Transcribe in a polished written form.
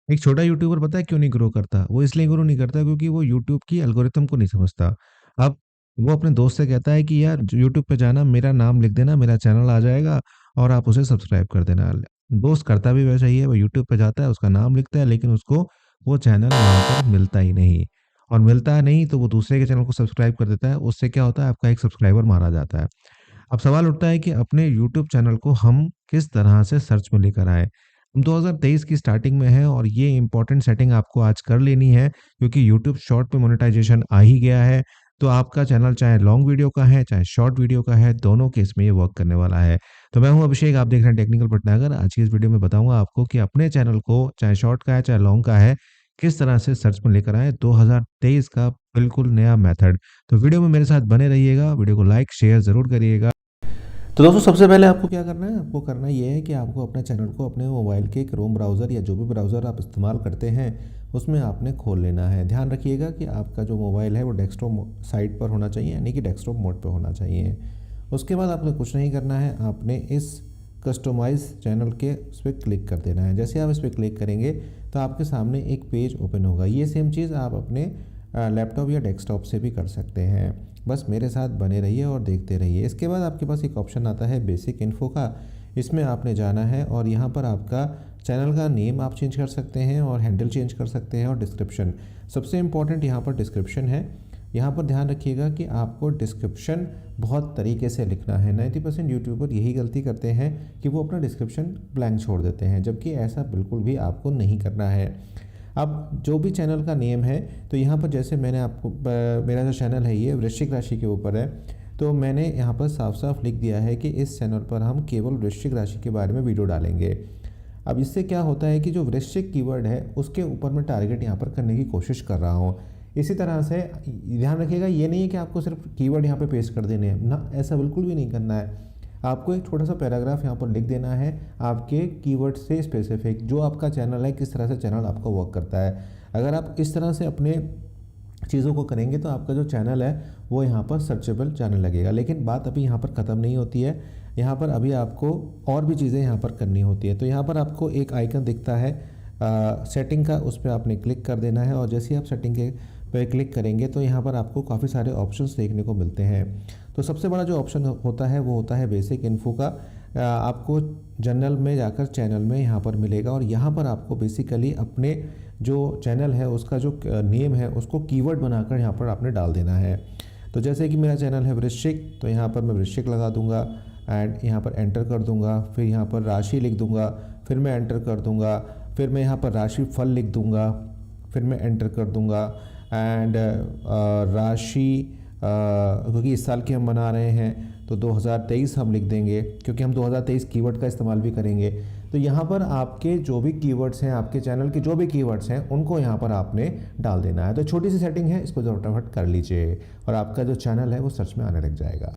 एक छोटा यूट्यूबर पता है क्यों नहीं ग्रो करता? वो इसलिए ग्रो नहीं करता क्योंकि वो यूट्यूब की एल्गोरिथम को नहीं समझता। अब वो अपने दोस्त से कहता है कि यार यूट्यूब पे जाना, मेरा नाम लिख देना, मेरा चैनल आ जाएगा और आप उसे सब्सक्राइब कर देना। दोस्त करता भी वैसा ही है, वो यूट्यूब पे जाता है, उसका नाम लिखता है, लेकिन उसको वो चैनल वहाँ पर मिलता ही नहीं। और मिलता है नहीं तो वो दूसरे के चैनल को सब्सक्राइब कर देता है, उससे क्या होता है आपका एक सब्सक्राइबर मारा जाता है। अब सवाल उठता है कि अपने यूट्यूब चैनल को हम किस तरह से सर्च में लेकर आएँ? हम 2023 की स्टार्टिंग में हैं और ये इम्पोर्टेंट सेटिंग आपको आज कर लेनी है क्योंकि यूट्यूब शॉर्ट पे मोनेटाइजेशन आ ही गया है। तो आपका चैनल चाहे लॉन्ग वीडियो का है, चाहे शॉर्ट वीडियो का है, दोनों केस में ये वर्क करने वाला है। तो मैं हूँ अभिषेक, आप देख रहे हैं टेक्निकल भटनागर। आज की इस वीडियो में बताऊँगा आपको कि अपने चैनल को चाहे शॉर्ट का है, चाहे लॉन्ग का है, किस तरह से सर्च में लेकर आएँ। 2023 का बिल्कुल नया मेथड। तो वीडियो में मेरे साथ बने रहिएगा, वीडियो को लाइक, शेयर ज़रूर करिएगा। तो दोस्तों सबसे पहले आपको क्या करना है, आपको करना ये है कि आपको अपने चैनल को अपने मोबाइल के क्रोम ब्राउज़र या जो भी ब्राउज़र आप इस्तेमाल करते हैं उसमें आपने खोल लेना है। ध्यान रखिएगा कि आपका जो मोबाइल है वो डेस्कटॉप साइट पर होना चाहिए, यानी कि डेस्कटॉप मोड पे होना चाहिए। उसके बाद आपको कुछ नहीं करना है, आपने इस कस्टमाइज़ चैनल के उस पर क्लिक कर देना है। जैसे आप इस पर क्लिक करेंगे तो आपके सामने एक पेज ओपन होगा। ये सेम चीज़ आप अपने लैपटॉप या डेस्कटॉप से भी कर सकते हैं। बस मेरे साथ बने रहिए और देखते रहिए। इसके बाद आपके पास एक ऑप्शन आता है बेसिक इन्फो का। इसमें आपने जाना है और यहाँ पर आपका चैनल का नेम आप चेंज कर सकते हैं और हैंडल चेंज कर सकते हैं और डिस्क्रिप्शन। सबसे इम्पॉर्टेंट यहाँ पर डिस्क्रिप्शन है। यहाँ पर ध्यान रखिएगा कि आपको डिस्क्रिप्शन बहुत तरीके से लिखना है। 90% यूट्यूबर यही गलती करते हैं कि वो अपना डिस्क्रिप्शन ब्लैंक छोड़ देते हैं, जबकि ऐसा बिल्कुल भी आपको नहीं करना है। अब जो भी चैनल का नेम है, तो यहाँ पर जैसे मैंने आपको मेरा जो चैनल है ये वृश्चिक राशि के ऊपर है, तो मैंने यहाँ पर साफ साफ लिख दिया है कि इस चैनल पर हम केवल वृश्चिक राशि के बारे में वीडियो डालेंगे। अब इससे क्या होता है कि जो वृश्चिक कीवर्ड है उसके ऊपर मैं टारगेट यहाँ पर करने की कोशिश कर रहा हूँ। इसी तरह से ध्यान रखिएगा, ये नहीं है कि आपको सिर्फ कीवर्ड यहाँ पे पेस्ट कर देने हैं ना, ऐसा बिल्कुल भी नहीं करना है। आपको एक छोटा सा पैराग्राफ यहाँ पर लिख देना है आपके कीवर्ड से स्पेसिफिक, जो आपका चैनल है, किस तरह से चैनल आपका वर्क करता है। अगर आप इस तरह से अपने चीज़ों को करेंगे तो आपका जो चैनल है वो यहाँ पर सर्चेबल जाने लगेगा। लेकिन बात अभी यहाँ पर ख़त्म नहीं होती है, यहाँ पर अभी आपको और भी चीज़ें यहाँ पर करनी होती है। तो यहाँ पर आपको एक आइकन दिखता है सेटिंग का, उस पर आपने क्लिक कर देना है और जैसे ही आप सेटिंग के पे क्लिक करेंगे तो यहाँ पर आपको काफ़ी सारे ऑप्शंस देखने को मिलते हैं। तो सबसे बड़ा जो ऑप्शन होता है वो होता है बेसिक इन्फो का। आपको जनरल में जाकर चैनल में यहाँ पर मिलेगा और यहाँ पर आपको बेसिकली अपने जो चैनल है उसका जो नेम है उसको कीवर्ड बनाकर यहाँ पर आपने डाल देना है। तो जैसे कि मेरा चैनल है वृश्चिक, तो यहाँ पर मैं वृश्चिक लगा दूंगा एंड यहाँ पर एंटर कर दूंगा। फिर यहाँ पर राशि लिख दूंगा, फिर मैं एंटर कर दूंगा। फिर मैं यहाँ पर राशि फल लिख दूंगा, फिर मैं एंटर कर दूंगा। एंड राशि क्योंकि इस साल की हम बना रहे हैं तो 2023 हम लिख देंगे, क्योंकि हम 2023 कीवर्ड का इस्तेमाल भी करेंगे। तो यहाँ पर आपके जो भी कीवर्ड्स हैं, आपके चैनल के जो भी कीवर्ड्स हैं, उनको यहाँ पर आपने डाल देना है। तो छोटी सी सेटिंग है, इसको फटाफट कर लीजिए और आपका जो चैनल है वो सर्च में आने लग जाएगा।